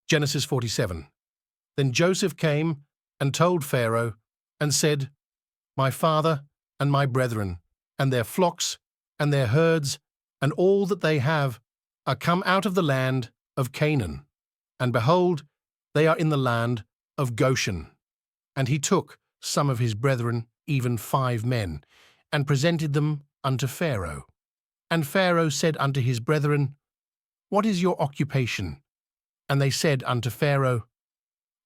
Genesis 47. Then Joseph came and told Pharaoh and said, My father and my brethren, and their flocks and their herds, and all that they have, are come out of the land of Canaan. And behold, they are in the land of Goshen. And he took some of his brethren, even 5 men, and presented them unto Pharaoh. And Pharaoh said unto his brethren, What is your occupation? And they said unto Pharaoh,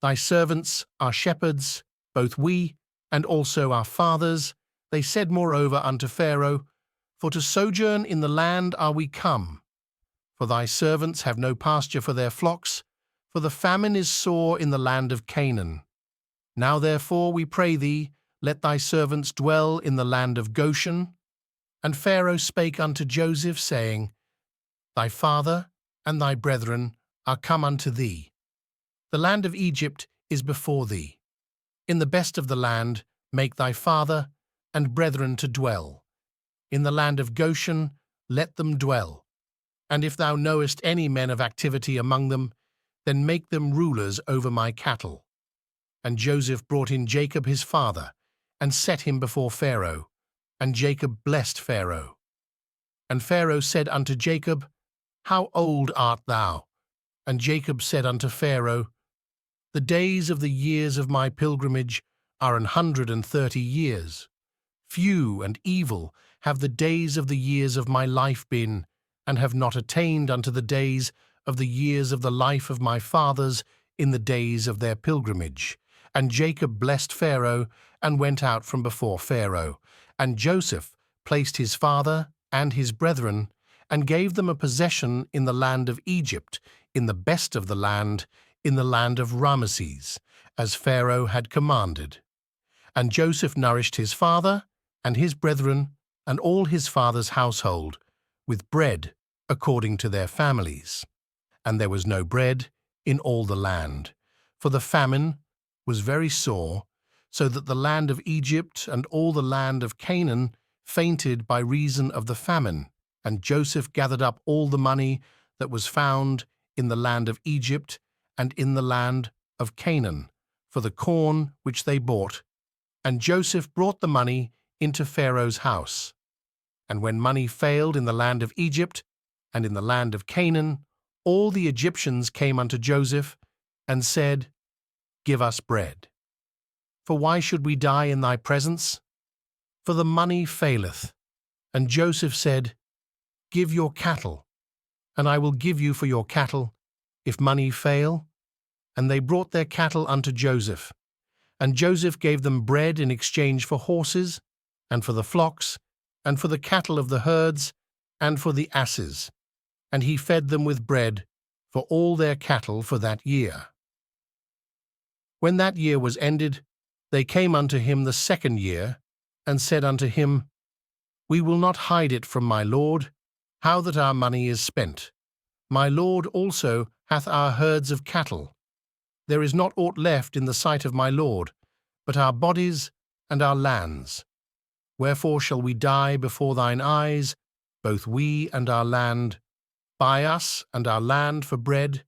Thy servants are shepherds, both we and also our fathers. They said moreover unto Pharaoh, For to sojourn in the land are we come. For thy servants have no pasture for their flocks, for the famine is sore in the land of Canaan. Now therefore, we pray thee, let thy servants dwell in the land of Goshen. And Pharaoh spake unto Joseph, saying, Thy father and thy brethren are come unto thee. The land of Egypt is before thee. In the best of the land make thy father and brethren to dwell. In the land of Goshen let them dwell. And if thou knowest any men of activity among them, then make them rulers over my cattle. And Joseph brought in Jacob his father, and set him before Pharaoh. And Jacob blessed Pharaoh. And Pharaoh said unto Jacob, How old art thou? And Jacob said unto Pharaoh, The days of the years of my pilgrimage are 130 years. Few and evil have the days of the years of my life been, and have not attained unto the days of the years of the life of my fathers in the days of their pilgrimage. And Jacob blessed Pharaoh, and went out from before Pharaoh. And Joseph placed his father and his brethren, and gave them a possession in the land of Egypt, in the best of the land, in the land of Ramesses, as Pharaoh had commanded. And Joseph nourished his father and his brethren, and all his father's household, with bread according to their families. And there was no bread in all the land, for the famine was very sore, so that the land of Egypt and all the land of Canaan fainted by reason of the famine. And Joseph gathered up all the money that was found in the land of Egypt and in the land of Canaan, for the corn which they bought. And Joseph brought the money into Pharaoh's house. And when money failed in the land of Egypt and in the land of Canaan, all the Egyptians came unto Joseph and said, Give us bread. For why should we die in thy presence? For the money faileth. And Joseph said, Give your cattle, and I will give you for your cattle, if money fail. And they brought their cattle unto Joseph. And Joseph gave them bread in exchange for horses, and for the flocks, and for the cattle of the herds, and for the asses. And he fed them with bread for all their cattle for that year. When that year was ended, they came unto him the 2nd year, and said unto him, We will not hide it from my lord, how that our money is spent. My lord also hath our herds of cattle. There is not aught left in the sight of my lord, but our bodies and our lands. Wherefore shall we die before thine eyes, both we and our land? Buy us and our land for bread,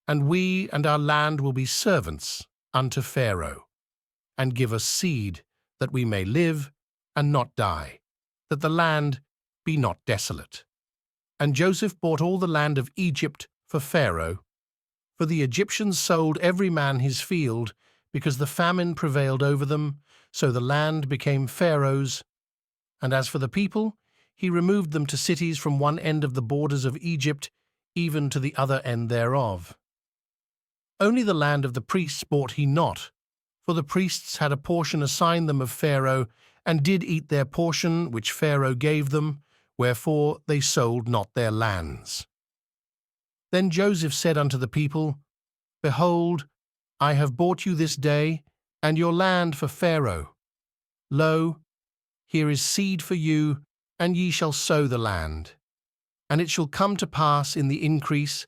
and we and our land will be servants unto Pharaoh. And give us seed, that we may live and not die, that the land be not desolate. And Joseph bought all the land of Egypt for Pharaoh, for the Egyptians sold every man his field, because the famine prevailed over them, so the land became Pharaoh's. And as for the people, he removed them to cities from one end of the borders of Egypt, even to the other end thereof. Only the land of the priests bought he not, for the priests had a portion assigned them of Pharaoh, and did eat their portion which Pharaoh gave them, wherefore they sold not their lands. Then Joseph said unto the people, Behold, I have bought you this day, and your land for Pharaoh. Lo, here is seed for you, and ye shall sow the land. And it shall come to pass in the increase,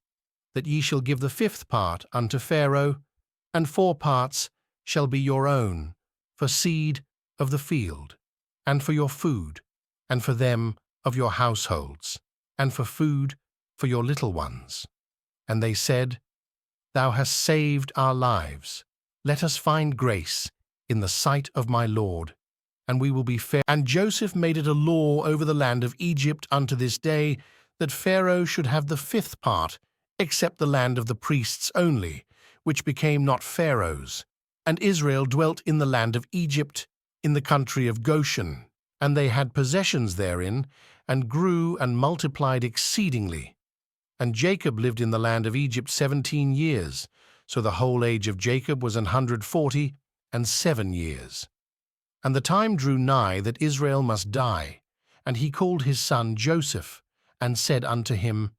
that ye shall give the 5th part unto Pharaoh, and 4 parts shall be your own, for seed of the field, and for your food, and for them of your households, and for food for your little ones. And they said, thou hast saved our lives. Let us find grace in the sight of my Lord, and we will be fair. And Joseph made it a law over the land of Egypt unto this day, that Pharaoh should have the fifth part, except the land of the priests only, which became not Pharaoh's. And Israel dwelt in the land of Egypt, in the country of Goshen, and they had possessions therein, and grew and multiplied exceedingly. And Jacob lived in the land of Egypt 17 years, so the whole age of Jacob was 147 years. And the time drew nigh that Israel must die, and he called his son Joseph, and said unto him,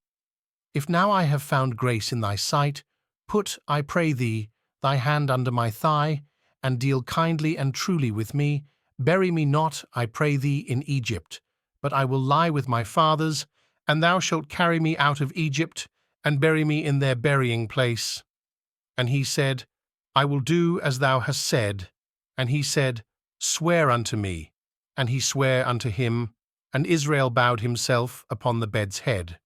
If now I have found grace in thy sight, put, I pray thee, thy hand under my thigh, and deal kindly and truly with me. Bury me not, I pray thee, in Egypt, but I will lie with my fathers, and thou shalt carry me out of Egypt, and bury me in their burying place. And he said, I will do as thou hast said. And he said, Swear unto me. And he sware unto him, and Israel bowed himself upon the bed's head.